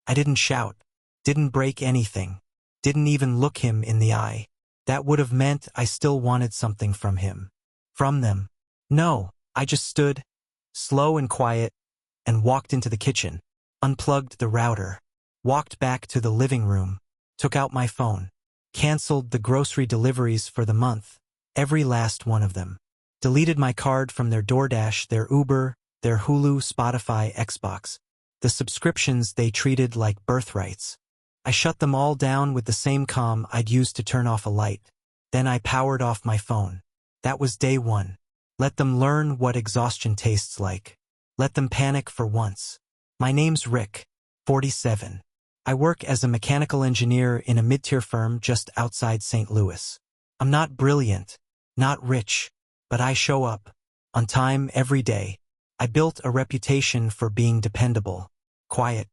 I didn't shout, didn't break anything, didn't even look him in the eye. That would have meant I still wanted something from him. From them. No, I just stood, slow and quiet, and walked into the kitchen, unplugged the router, walked back to the living room, took out my phone, canceled the grocery deliveries for the month, every last one of them. Deleted my card from their DoorDash, their Uber, their Hulu, Spotify, Xbox. The subscriptions they treated like birthrights. I shut them all down with the same calm I'd used to turn off a light. Then I powered off my phone. That was day one. Let them learn what exhaustion tastes like. Let them panic for once. My name's Rick, 47. I work as a mechanical engineer in a mid-tier firm just outside St. Louis. I'm not brilliant, not rich, but I show up, on time every day. I built a reputation for being dependable, quiet.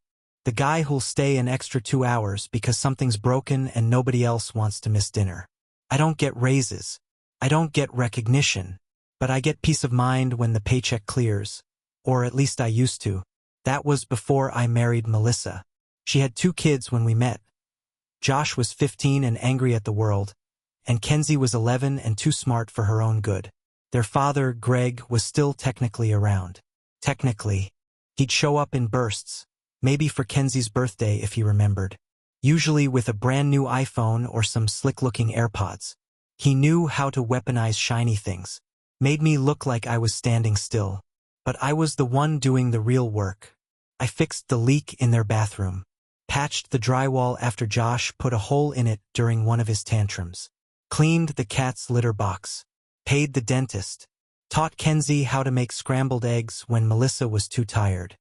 The guy who'll stay an extra 2 hours because something's broken and nobody else wants to miss dinner. I don't get raises. I don't get recognition. But I get peace of mind when the paycheck clears. Or at least I used to. That was before I married Melissa. She had 2 kids when we met. Josh was 15 and angry at the world, and Kenzie was 11 and too smart for her own good. Their father, Greg, was still technically around. Technically. He'd show up in bursts, maybe for Kenzie's birthday if he remembered. Usually with a brand new iPhone or some slick-looking AirPods. He knew how to weaponize shiny things. Made me look like I was standing still. But I was the one doing the real work. I fixed the leak in their bathroom. Patched the drywall after Josh put a hole in it during one of his tantrums. Cleaned the cat's litter box. Paid the dentist. Taught Kenzie how to make scrambled eggs when Melissa was too tired.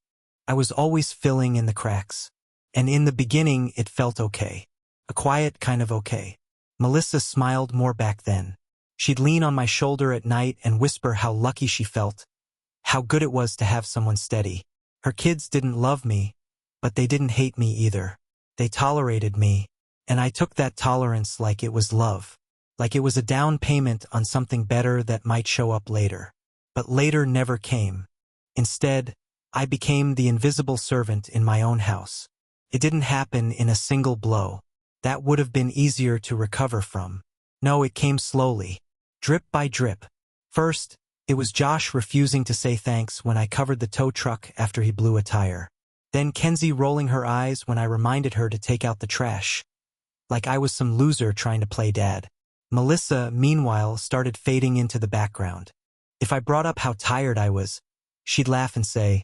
I was always filling in the cracks. And in the beginning it felt okay. A quiet kind of okay. Melissa smiled more back then. She'd lean on my shoulder at night and whisper how lucky she felt. How good it was to have someone steady. Her kids didn't love me, but they didn't hate me either. They tolerated me, and I took that tolerance like it was love. Like it was a down payment on something better that might show up later. But later never came. Instead, I became the invisible servant in my own house. It didn't happen in a single blow. That would have been easier to recover from. No, it came slowly. Drip by drip. First, it was Josh refusing to say thanks when I covered the tow truck after he blew a tire. Then Kenzie rolling her eyes when I reminded her to take out the trash. Like I was some loser trying to play dad. Melissa, meanwhile, started fading into the background. If I brought up how tired I was, she'd laugh and say,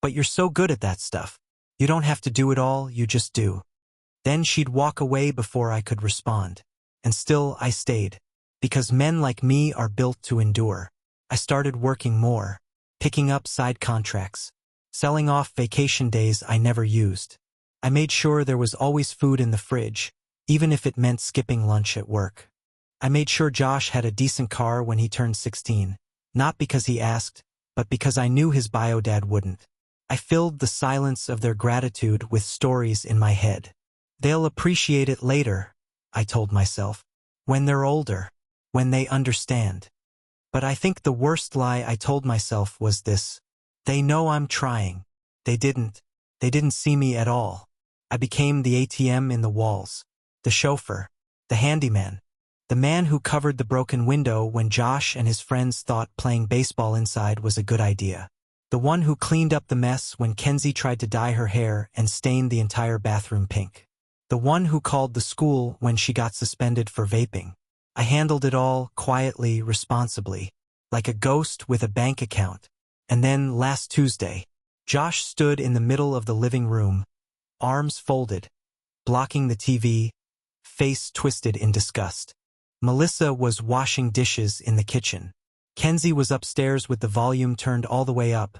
"But you're so good at that stuff. You don't have to do it all, you just do." Then she'd walk away before I could respond. And still I stayed. Because men like me are built to endure. I started working more, picking up side contracts, selling off vacation days I never used. I made sure there was always food in the fridge, even if it meant skipping lunch at work. I made sure Josh had a decent car when he turned 16, not because he asked, but because I knew his bio dad wouldn't. I filled the silence of their gratitude with stories in my head. They'll appreciate it later, I told myself, when they're older, when they understand. But I think the worst lie I told myself was this. They know I'm trying. They didn't. They didn't see me at all. I became the ATM in the walls, the chauffeur, the handyman, the man who covered the broken window when Josh and his friends thought playing baseball inside was a good idea. The one who cleaned up the mess when Kenzie tried to dye her hair and stained the entire bathroom pink. The one who called the school when she got suspended for vaping. I handled it all quietly, responsibly, like a ghost with a bank account. And then last Tuesday, Josh stood in the middle of the living room, arms folded, blocking the TV, face twisted in disgust. Melissa was washing dishes in the kitchen. Kenzie was upstairs with the volume turned all the way up.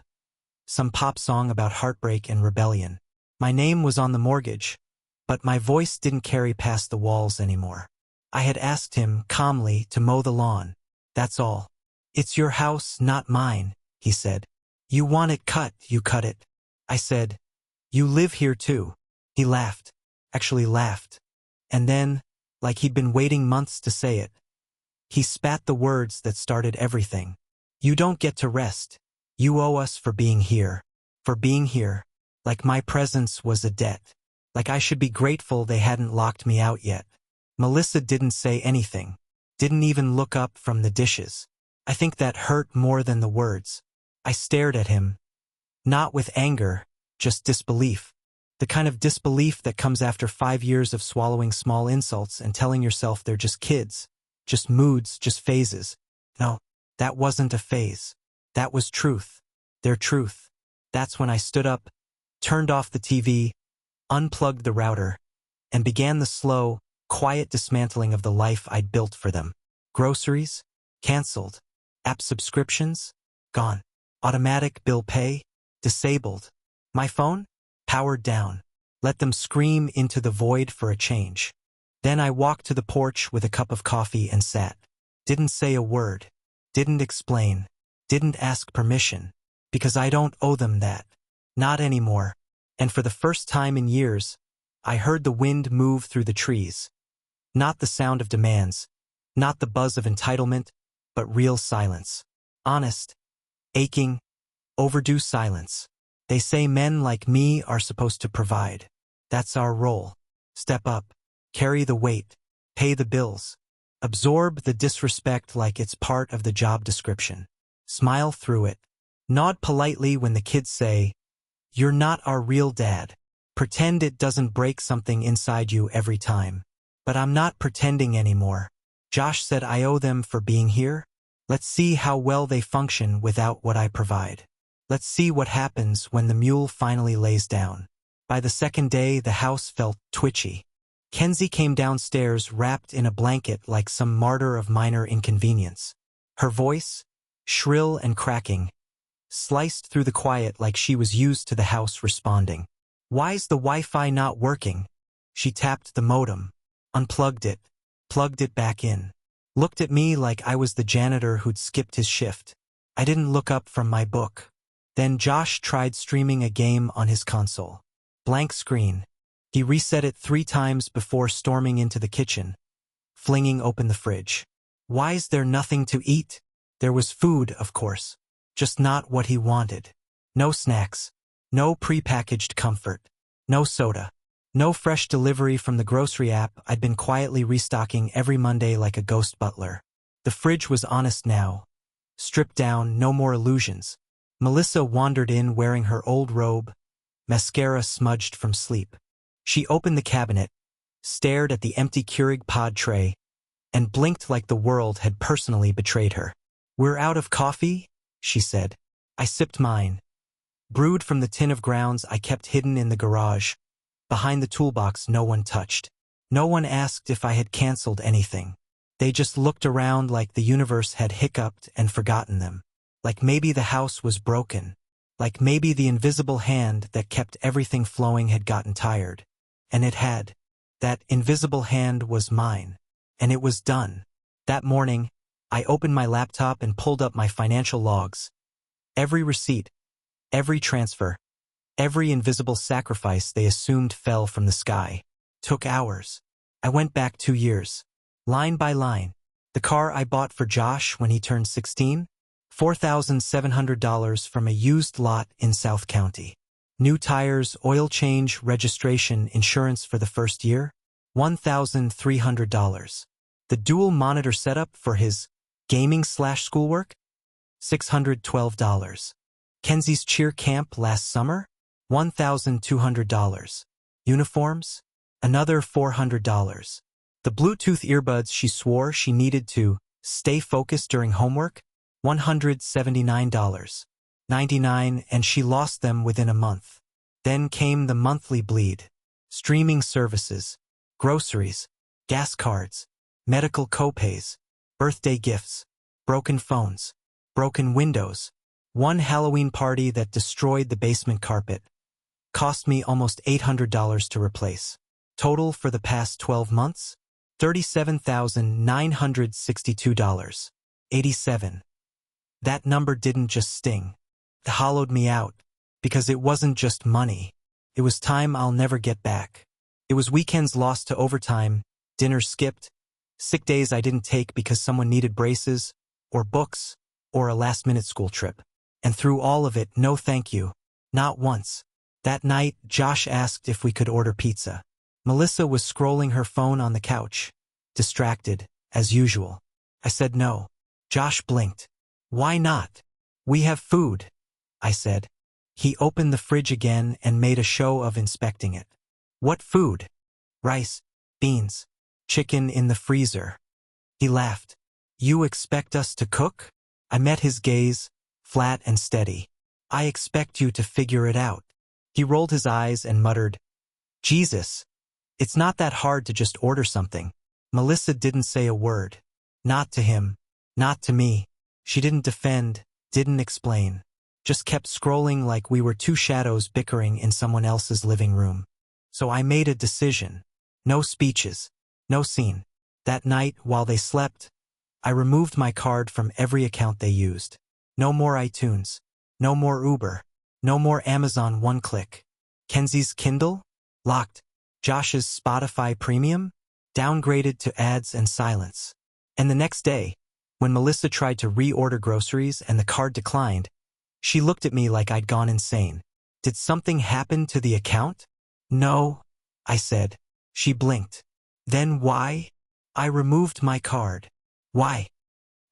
Some pop song about heartbreak and rebellion. My name was on the mortgage, but my voice didn't carry past the walls anymore. I had asked him, calmly, to mow the lawn. That's all. It's your house, not mine, he said. You want it cut, you cut it. I said, you live here too. He laughed. Actually laughed. And then, like he'd been waiting months to say it, he spat the words that started everything. You don't get to rest. You owe us for being here. For being here. Like my presence was a debt. Like I should be grateful they hadn't locked me out yet. Melissa didn't say anything. Didn't even look up from the dishes. I think that hurt more than the words. I stared at him. Not with anger, just disbelief. The kind of disbelief that comes after 5 years of swallowing small insults and telling yourself they're just kids, just moods, just phases. No, that wasn't a phase. That was truth. Their truth. That's when I stood up, turned off the TV, unplugged the router, and began the slow, quiet dismantling of the life I'd built for them. Groceries? Cancelled. App subscriptions? Gone. Automatic bill pay? Disabled. My phone? Powered down. Let them scream into the void for a change. Then I walked to the porch with a cup of coffee and sat. Didn't say a word. Didn't explain. Didn't ask permission. Because I don't owe them that. Not anymore. And for the first time in years, I heard the wind move through the trees. Not the sound of demands. Not the buzz of entitlement, but real silence. Honest, aching, overdue silence. They say men like me are supposed to provide. That's our role. Step up, carry the weight, pay the bills, absorb the disrespect like it's part of the job description. Smile through it. Nod politely when the kids say, "You're not our real dad." Pretend it doesn't break something inside you every time. But I'm not pretending anymore. Josh said I owe them for being here. Let's see how well they function without what I provide. Let's see what happens when the mule finally lays down. By the second day, the house felt twitchy. Kenzie came downstairs wrapped in a blanket like some martyr of minor inconvenience. Her voice, shrill and cracking, sliced through the quiet like she was used to the house responding. "Why's the Wi-Fi not working?" She tapped the modem, unplugged it, plugged it back in. Looked at me like I was the janitor who'd skipped his shift. I didn't look up from my book. Then Josh tried streaming a game on his console. Blank screen. He reset it 3 times before storming into the kitchen, flinging open the fridge. Why's there nothing to eat? There was food, of course. Just not what he wanted. No snacks. No prepackaged comfort. No soda. No fresh delivery from the grocery app I'd been quietly restocking every Monday like a ghost butler. The fridge was honest now. Stripped down, no more illusions. Melissa wandered in wearing her old robe, mascara smudged from sleep. She opened the cabinet, stared at the empty Keurig pod tray, and blinked like the world had personally betrayed her. "We're out of coffee?" she said. I sipped mine. Brewed from the tin of grounds I kept hidden in the garage. Behind the toolbox no one touched. No one asked if I had canceled anything. They just looked around like the universe had hiccuped and forgotten them. Like maybe the house was broken. Like maybe the invisible hand that kept everything flowing had gotten tired. And it had. That invisible hand was mine. And it was done. That morning, I opened my laptop and pulled up my financial logs. Every receipt, every transfer, every invisible sacrifice they assumed fell from the sky. Took hours. I went back 2 years. Line by line. The car I bought for Josh when he turned 16? $4,700 from a used lot in South County. New tires, oil change, registration, insurance for the first year? $1,300. The dual monitor setup for his gaming/schoolwork? $612. Kenzie's cheer camp last summer? $1,200. Uniforms? Another $400. The Bluetooth earbuds she swore she needed to stay focused during homework? $179.99, and she lost them within a month. Then came the monthly bleed. Streaming services, groceries, gas cards, medical copays, birthday gifts, broken phones, broken windows. One Halloween party that destroyed the basement carpet. Cost me almost $800 to replace. Total for the past 12 months? $37,962.87. That number didn't just sting. It hollowed me out, because it wasn't just money. It was time I'll never get back. It was weekends lost to overtime, dinners skipped, sick days I didn't take because someone needed braces, or books, or a last-minute school trip. And through all of it, no thank you. Not once. That night, Josh asked if we could order pizza. Melissa was scrolling her phone on the couch, distracted, as usual. I said no. Josh blinked. Why not? We have food, I said. He opened the fridge again and made a show of inspecting it. What food? Rice, beans, chicken in the freezer. He laughed. You expect us to cook? I met his gaze, flat and steady. I expect you to figure it out. He rolled his eyes and muttered, Jesus, it's not that hard to just order something. Melissa didn't say a word. Not to him, not to me. She didn't defend, didn't explain. Just kept scrolling like we were two shadows bickering in someone else's living room. So I made a decision. No speeches, no scene. That night, while they slept, I removed my card from every account they used. No more iTunes, no more Uber, no more Amazon one-click. Kenzie's Kindle? Locked. Josh's Spotify Premium? Downgraded to ads and silence. And the next day, when Melissa tried to reorder groceries and the card declined, she looked at me like I'd gone insane. Did something happen to the account? No, I said. She blinked. Then why? I removed my card. Why?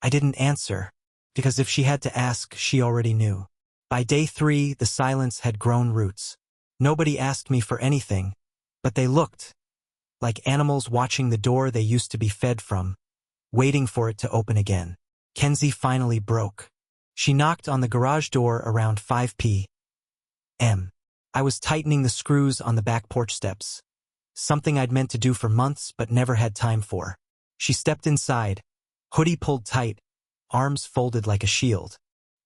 I didn't answer, because if she had to ask, she already knew. By day 3, the silence had grown roots. Nobody asked me for anything, but they looked like animals watching the door they used to be fed from, waiting for it to open again. Kenzie finally broke. She knocked on the garage door around 5 p.m. I was tightening the screws on the back porch steps, something I'd meant to do for months but never had time for. She stepped inside, hoodie pulled tight, arms folded like a shield.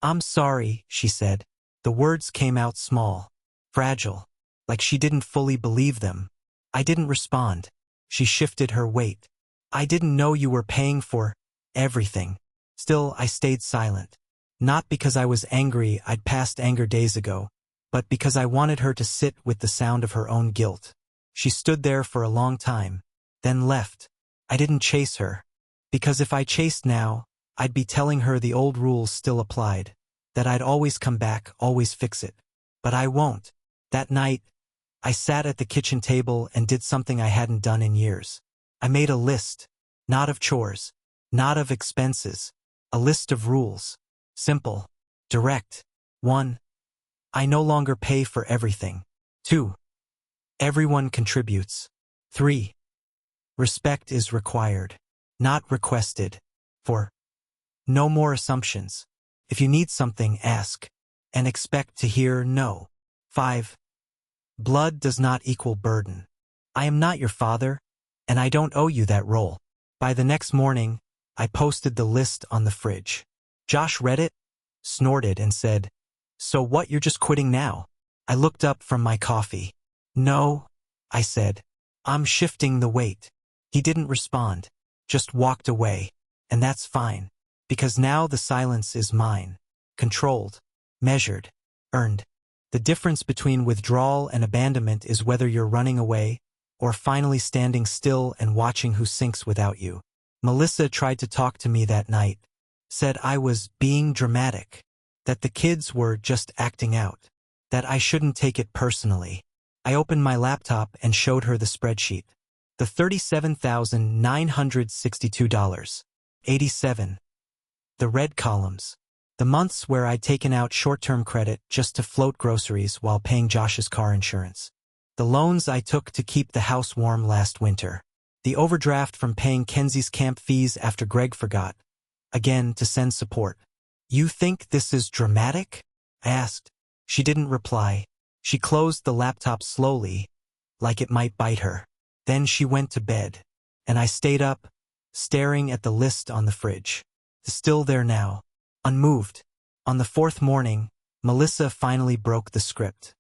I'm sorry, she said. The words came out small, fragile, like she didn't fully believe them. I didn't respond. She shifted her weight. I didn't know you were paying for everything. Still, I stayed silent. Not because I was angry, I'd passed anger days ago, but because I wanted her to sit with the sound of her own guilt. She stood there for a long time, then left. I didn't chase her, because if I chased now, I'd be telling her the old rules still applied, that I'd always come back, always fix it. But I won't. That night, I sat at the kitchen table and did something I hadn't done in years. I made a list, not of chores, not of expenses, a list of rules. Simple, direct. 1. I no longer pay for everything. 2. Everyone contributes. 3. Respect is required, not requested. 4. No more assumptions. If you need something, ask, and expect to hear no. 5. Blood does not equal burden. I am not your father, and I don't owe you that role. By the next morning, I posted the list on the fridge. Josh read it, snorted, and said, So what, you're just quitting now? I looked up from my coffee. No, I said. I'm shifting the weight. He didn't respond, just walked away. And that's fine, because now the silence is mine. Controlled, measured, earned. The difference between withdrawal and abandonment is whether you're running away or finally standing still and watching who sinks without you. Melissa tried to talk to me that night, said I was being dramatic, that the kids were just acting out, that I shouldn't take it personally. I opened my laptop and showed her the spreadsheet. The $37,962.87. The red columns. The months where I'd taken out short-term credit just to float groceries while paying Josh's car insurance. The loans I took to keep the house warm last winter. The overdraft from paying Kenzie's camp fees after Greg forgot, again, to send support. You think this is dramatic? I asked. She didn't reply. She closed the laptop slowly, like it might bite her. Then she went to bed, and I stayed up, staring at the list on the fridge. Still there now, unmoved. On the 4th morning, Melissa finally broke the script.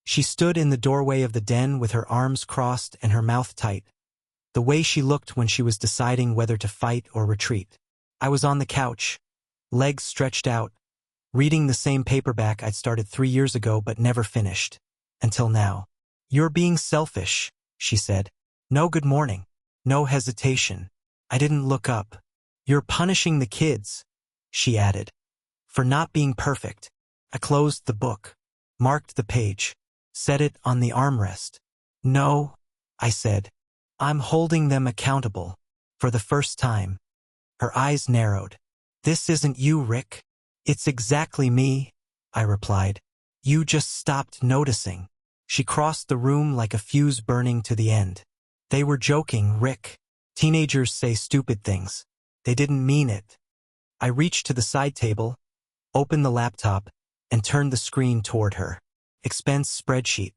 She stood in the doorway of the den with her arms crossed and her mouth tight, the way she looked when she was deciding whether to fight or retreat. I was on the couch, legs stretched out, reading the same paperback I'd started 3 years ago but never finished. Until now. You're being selfish, she said. No good morning. No hesitation. I didn't look up. You're punishing the kids, she added, for not being perfect. I closed the book, marked the page. Set it on the armrest. No, I said. I'm holding them accountable. For the first time. Her eyes narrowed. This isn't you, Rick. It's exactly me, I replied. You just stopped noticing. She crossed the room like a fuse burning to the end. They were joking, Rick. Teenagers say stupid things. They didn't mean it. I reached to the side table, opened the laptop, and turned the screen toward her. Expense spreadsheet.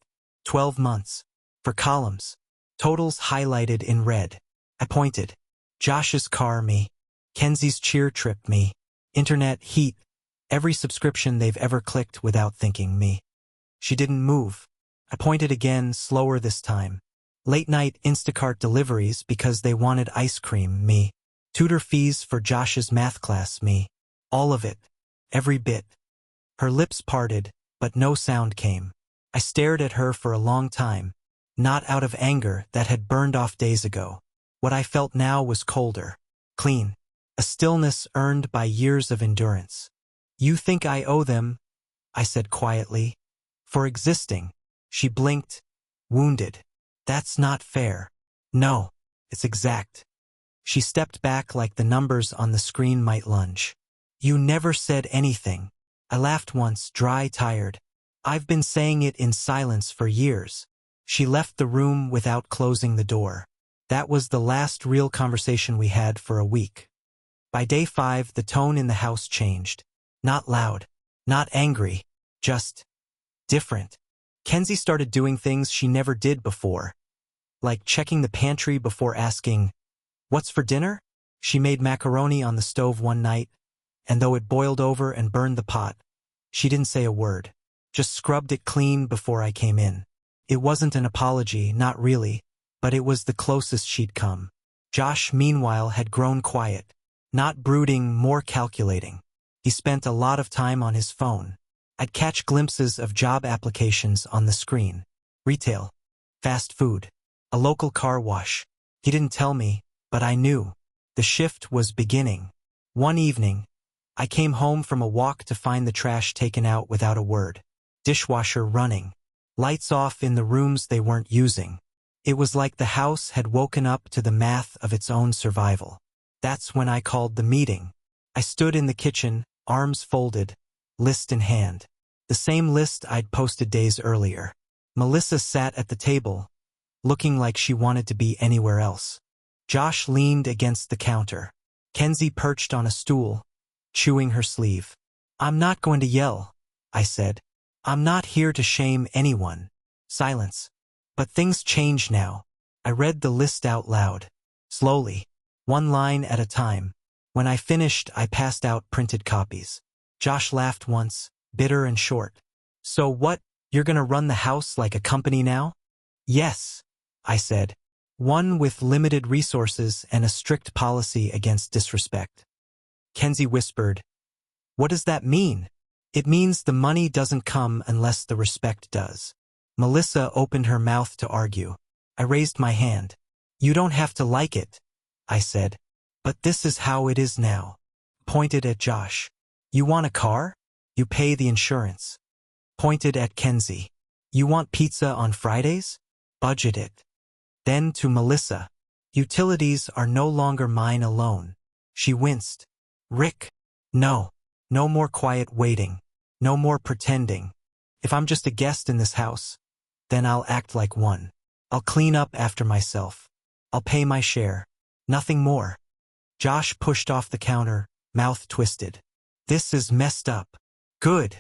12 months. For columns. Totals highlighted in red. I pointed. Josh's car, me. Kenzie's cheer trip, me. Internet, heat. Every subscription they've ever clicked without thinking, me. She didn't move. I pointed again, slower this time. Late-night Instacart deliveries because they wanted ice cream, me. Tutor fees for Josh's math class, me. All of it. Every bit. Her lips parted, but no sound came. I stared at her for a long time, not out of anger that had burned off days ago. What I felt now was colder, clean, a stillness earned by years of endurance. You think I owe them, I said quietly, for existing. She blinked, wounded. That's not fair. No, it's exact. She stepped back like the numbers on the screen might lunge. You never said anything. I laughed once, dry, tired. I've been saying it in silence for years. She left the room without closing the door. That was the last real conversation we had for a week. By day 5, the tone in the house changed. Not loud, not angry, just different. Kenzie started doing things she never did before, like checking the pantry before asking, "What's for dinner?" She made macaroni on the stove one night, and though it boiled over and burned the pot, she didn't say a word, just scrubbed it clean before I came in. It wasn't an apology, not really, but it was the closest she'd come. Josh, meanwhile, had grown quiet, not brooding, more calculating. He spent a lot of time on his phone. I'd catch glimpses of job applications on the screen. Retail, fast food, a local car wash. He didn't tell me, but I knew. The shift was beginning. One evening, I came home from a walk to find the trash taken out without a word. Dishwasher running. Lights off in the rooms they weren't using. It was like the house had woken up to the math of its own survival. That's when I called the meeting. I stood in the kitchen, arms folded, list in hand. The same list I'd posted days earlier. Melissa sat at the table, looking like she wanted to be anywhere else. Josh leaned against the counter. Kenzie perched on a stool, chewing her sleeve. I'm not going to yell, I said. I'm not here to shame anyone. Silence. But things change now. I read the list out loud. Slowly. One line at a time. When I finished, I passed out printed copies. Josh laughed once, bitter and short. So what, you're gonna run the house like a company now? Yes, I said. One with limited resources and a strict policy against disrespect. Kenzie whispered, What does that mean? It means the money doesn't come unless the respect does. Melissa opened her mouth to argue. I raised my hand. You don't have to like it, I said. But this is how it is now. Pointed at Josh. You want a car? You pay the insurance. Pointed at Kenzie. You want pizza on Fridays? Budget it. Then to Melissa. Utilities are no longer mine alone. She winced. Rick. No. No more quiet waiting. No more pretending. If I'm just a guest in this house, then I'll act like one. I'll clean up after myself. I'll pay my share. Nothing more. Josh pushed off the counter, mouth twisted. This is messed up. Good,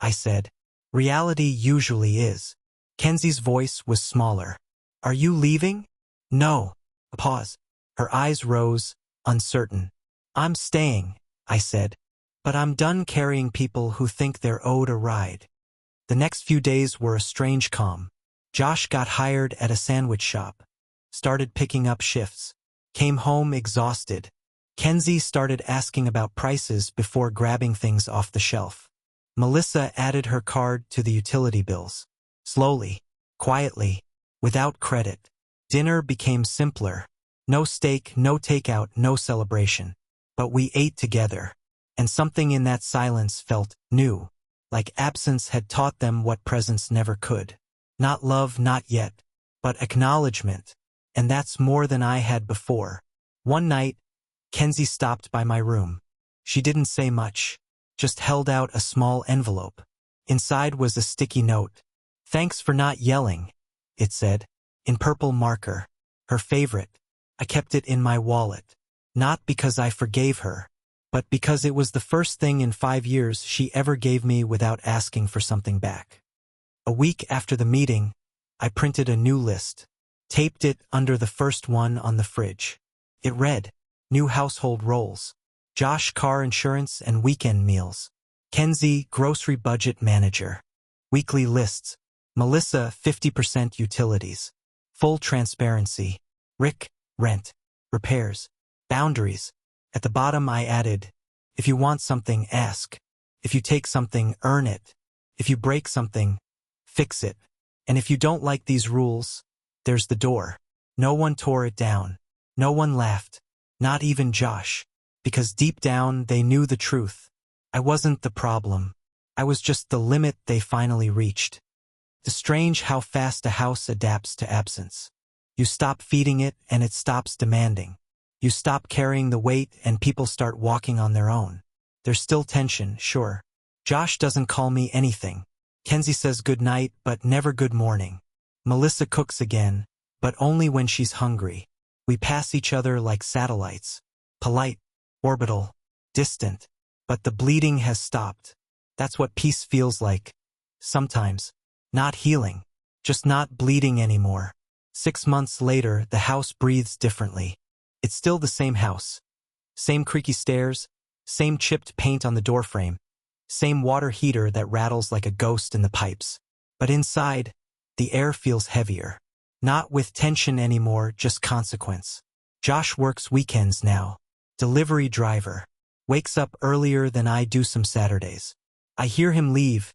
I said. Reality usually is. Kenzie's voice was smaller. Are you leaving? No. A pause. Her eyes rose, uncertain. I'm staying, I said. But I'm done carrying people who think they're owed a ride. The next few days were a strange calm. Josh got hired at a sandwich shop. Started picking up shifts. Came home exhausted. Kenzie started asking about prices before grabbing things off the shelf. Melissa added her card to the utility bills. Slowly, quietly, without credit. Dinner became simpler. No steak, no takeout, no celebration. But we ate together. And something in that silence felt new, like absence had taught them what presence never could. Not love, not yet, but acknowledgement. And that's more than I had before. One night, Kenzie stopped by my room. She didn't say much, just held out a small envelope. Inside was a sticky note. "Thanks for not yelling," it said, in purple marker. Her favorite. I kept it in my wallet. Not because I forgave her, but because it was the first thing in 5 years she ever gave me without asking for something back. A week after the meeting, I printed a new list, taped it under the first one on the fridge. It read, "New household roles. Josh, car insurance and weekend meals. Kenzie, grocery budget manager. Weekly lists. Melissa, 50% utilities. Full transparency. Rick, rent. Repairs. Boundaries." At the bottom I added, "If you want something, ask. If you take something, earn it. If you break something, fix it. And if you don't like these rules, there's the door." No one tore it down. No one laughed. Not even Josh. Because deep down they knew the truth. I wasn't the problem. I was just the limit they finally reached. It's strange how fast a house adapts to absence. You stop feeding it and it stops demanding. You stop carrying the weight and people start walking on their own. There's still tension, sure. Josh doesn't call me anything. Kenzie says good night, but never good morning. Melissa cooks again, but only when she's hungry. We pass each other like satellites. Polite, orbital, distant. But the bleeding has stopped. That's what peace feels like. Sometimes. Not healing. Just not bleeding anymore. 6 months later, the house breathes differently. It's still the same house. Same creaky stairs, same chipped paint on the doorframe, same water heater that rattles like a ghost in the pipes. But inside, the air feels heavier. Not with tension anymore, just consequence. Josh works weekends now. Delivery driver. Wakes up earlier than I do some Saturdays. I hear him leave.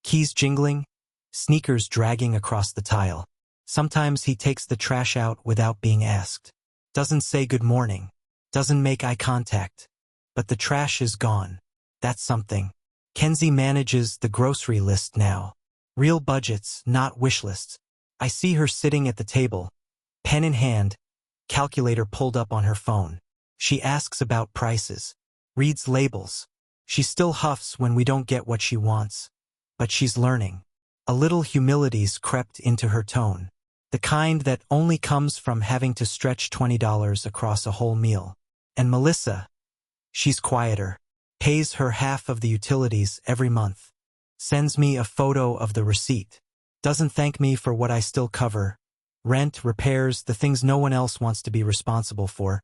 Keys jingling, sneakers dragging across the tile. Sometimes he takes the trash out without being asked. Doesn't say good morning. Doesn't make eye contact. But the trash is gone. That's something. Kenzie manages the grocery list now. Real budgets, not wish lists. I see her sitting at the table, pen in hand, calculator pulled up on her phone. She asks about prices, reads labels. She still huffs when we don't get what she wants. But she's learning. A little humility's crept into her tone. The kind that only comes from having to stretch $20 across a whole meal. And Melissa, she's quieter, pays her half of the utilities every month, sends me a photo of the receipt, doesn't thank me for what I still cover, rent, repairs, the things no one else wants to be responsible for,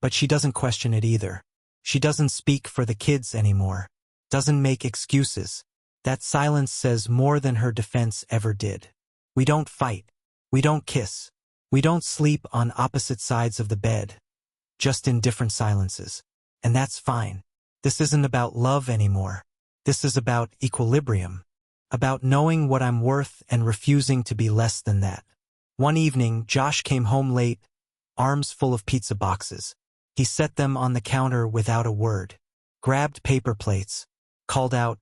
but she doesn't question it either. She doesn't speak for the kids anymore, doesn't make excuses. That silence says more than her defense ever did. We don't fight. We don't kiss. We don't sleep on opposite sides of the bed. Just in different silences. And that's fine. This isn't about love anymore. This is about equilibrium. About knowing what I'm worth and refusing to be less than that. One evening, Josh came home late, arms full of pizza boxes. He set them on the counter without a word. Grabbed paper plates. Called out,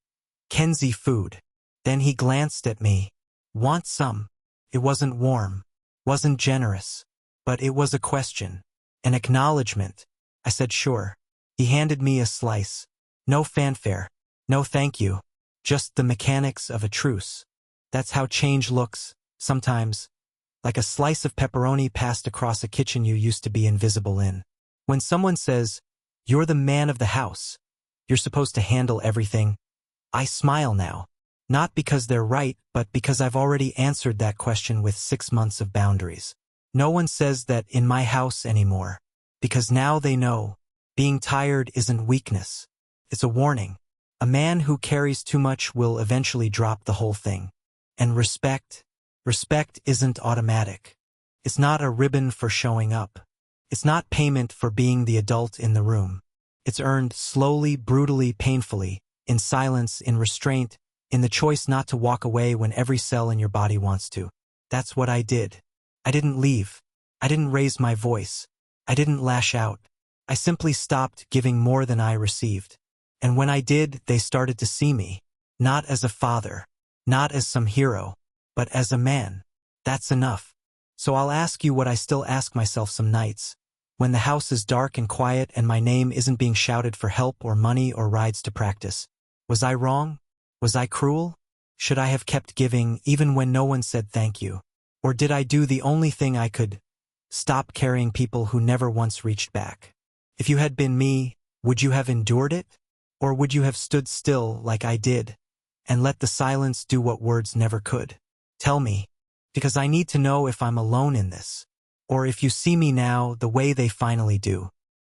"Kenzie food." Then he glanced at me. "Want some?" It wasn't warm, wasn't generous, but it was a question, an acknowledgement. I said sure. He handed me a slice. No fanfare, no thank you, just the mechanics of a truce. That's how change looks, sometimes, like a slice of pepperoni passed across a kitchen you used to be invisible in. When someone says, "You're the man of the house, you're supposed to handle everything," I smile now. Not because they're right, but because I've already answered that question with 6 months of boundaries. No one says that in my house anymore. Because now they know, being tired isn't weakness. It's a warning. A man who carries too much will eventually drop the whole thing. And respect isn't automatic. It's not a ribbon for showing up. It's not payment for being the adult in the room. It's earned slowly, brutally, painfully, in silence, in restraint, in the choice not to walk away when every cell in your body wants to. That's what I did. I didn't leave. I didn't raise my voice. I didn't lash out. I simply stopped giving more than I received. And when I did, they started to see me. Not as a father. Not as some hero. But as a man, that's enough. So I'll ask you what I still ask myself some nights. When the house is dark and quiet and my name isn't being shouted for help or money or rides to practice. Was I wrong? Was I cruel? Should I have kept giving even when no one said thank you? Or did I do the only thing I could? Stop carrying people who never once reached back. If you had been me, would you have endured it? Or would you have stood still like I did and let the silence do what words never could? Tell me, because I need to know if I'm alone in this, or if you see me now the way they finally do.